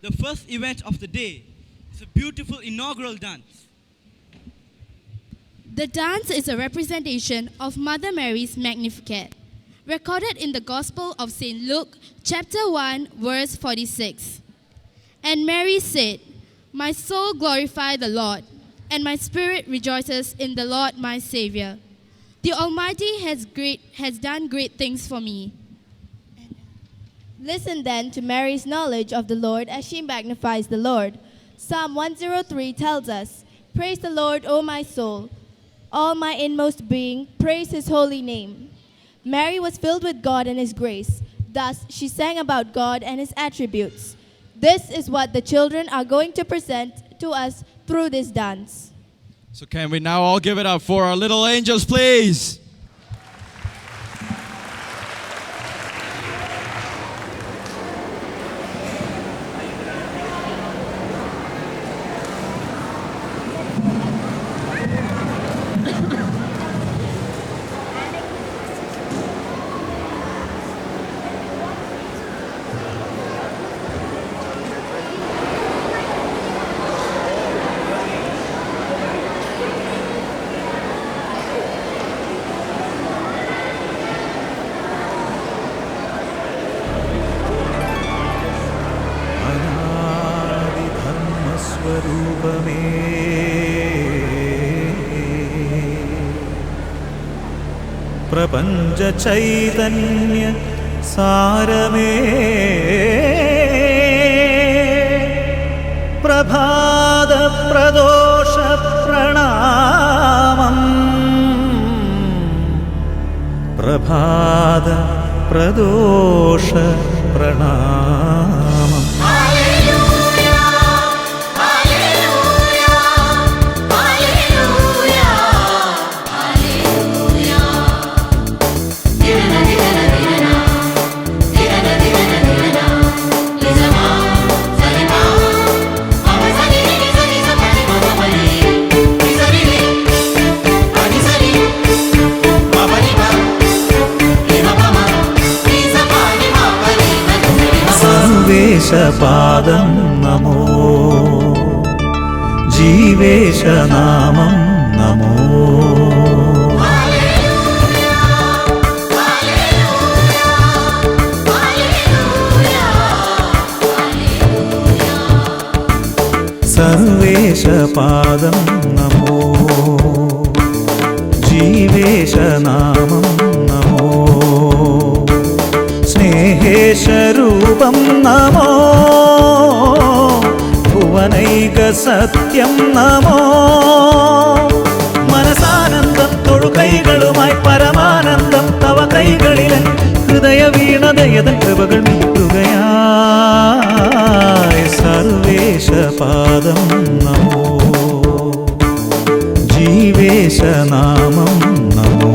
the first event of the day. It's a beautiful inaugural dance. The dance is a representation of Mother Mary's Magnificat, recorded in the Gospel of St. Luke, chapter 1, verse 46. And Mary said, "My soul glorifies the Lord, and my spirit rejoices in the Lord my Savior. The Almighty has done great things for me." Listen then to Mary's knowledge of the Lord as she magnifies the Lord. Psalm 103 tells us, "Praise the Lord, O my soul. All my inmost being, praise his holy name." Mary was filled with God and his grace. Thus, she sang about God and his attributes. This is what the children are going to present to us through this dance. So can we now all give it up for our little angels, please? प्रपंच चैतन्य सारमे प्रभात प्रदोष प्रणामम् प्रभात प्रदोष प्रणामम् सर्वेशपादं नमो जीवेशनामं नमो सर्वेशपादं नमो जीवेशनामं नमो स्नेहेशरूपं नमो भुवनैकसत्यं नमो मनसानन्दं തൊഴുകൈകളുമായി പരമാനന്ദം തവ കൈകളിലൻ ഹൃദയവീണതയതൻ കൃപകൾ മീട്ടുകയായി സർവേശപാദം നമോ ജീവേശനാമം നമോ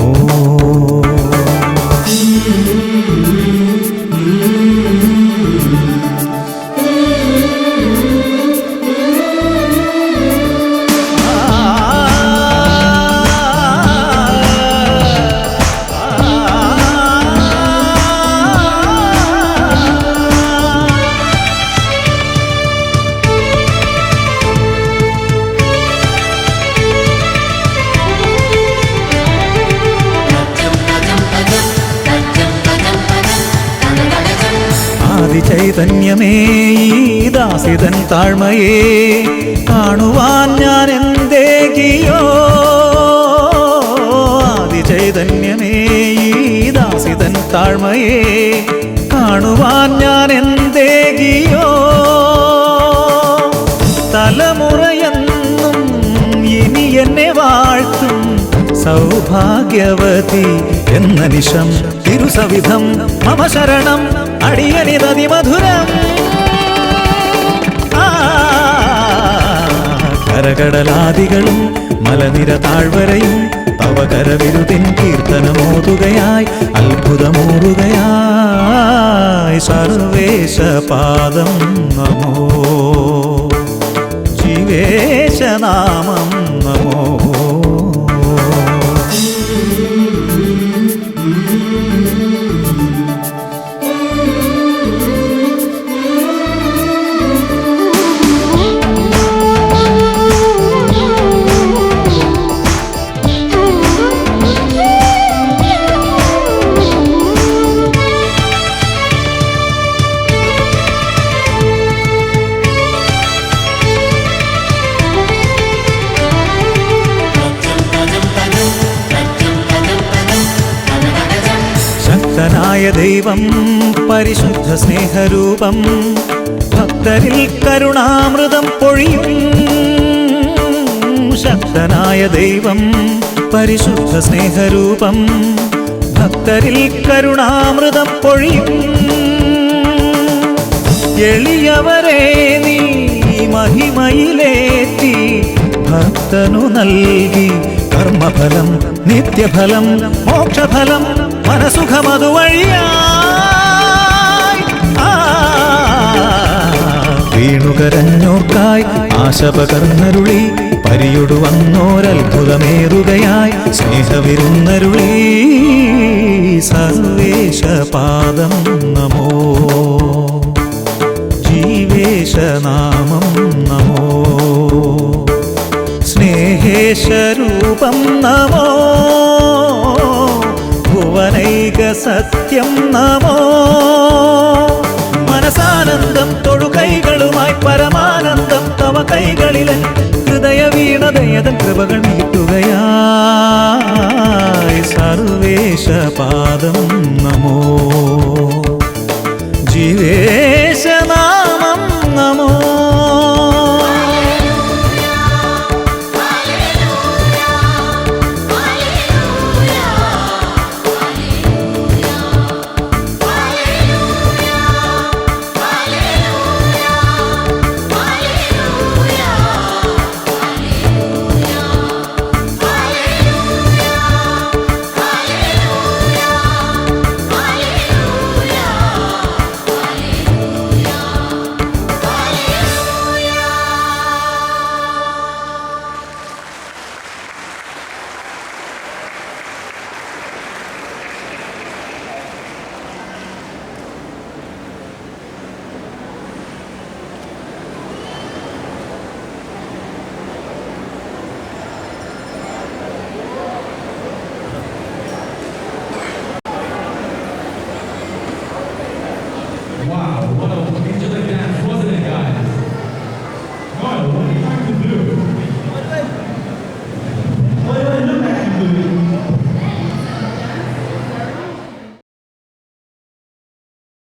ചൈതന്യമേ ഈ ദാസിതൻ താഴ്മയേ കാണുവാൻ ഞാൻ എന്തേകിയോ ആദിചൈതന്യമേ ഈ ദാസിതൻ താഴ്മയേ കാണുവാൻ ഞാൻ എന്തേകിയോ തലമുറയെന്നും ഇനി എന്നെ വാഴ്ത്തും സൗഭാഗ്യവതി എന്ന നിശം തിരുസവിധം മമ ശരണം അടിയനിതതിമധുരം കരകടലാദികളും മലനിര താഴ്വരയും തവ കരവിരുതിൻ കീർത്തനമോതുകയായി അത്ഭുതമോതുകയായി സർവേശപാദം നമോ ജീവേശനാമം നമോ ശക്തനായ ദൈവം പരിശുദ്ധ സ്നേഹരൂപം ഭക്തരിൽ കരുണാമൃതം പൊഴിയും. ശക്തനായ ദൈവം പരിശുദ്ധ സ്നേഹരൂപം ഭക്തരിൽ കരുണാമൃതം പൊഴിയും. എളിയവരെ നീ മഹിമയിലേറ്റി ഭക്തനു നൽകി കർമ്മഫലം നിത്യഫലം മോക്ഷഫലം മനസുഖമതുവഴിയായി. വീണുകരഞ്ഞോർക്കായി ആശ പകർന്നരുളി പരിയൊടു വന്നോരത്ഭുതമേറുകയായി സ്നേഹവിരുന്നരുളി. സർവേശ പാദം നമോ, ജീവേശനാമം നമോ, സ്നേഹേശരൂപം നമോ, ഭുവനൈക സത്യം നമോ. മനസാനന്ദം തൊഴുകൈകളുമായി പരമാനന്ദം തവ കൈകളിലൻ ഹൃദയ വീണതയതൻ കൃപകൾ മീട്ടുകയായി. സർവേശ പാദം നമോ, ജീവേശനാമം നമോ. Wow, what a angelic dance, wasn't it, guys? God, what are you trying to do? What do I look like I'm doing?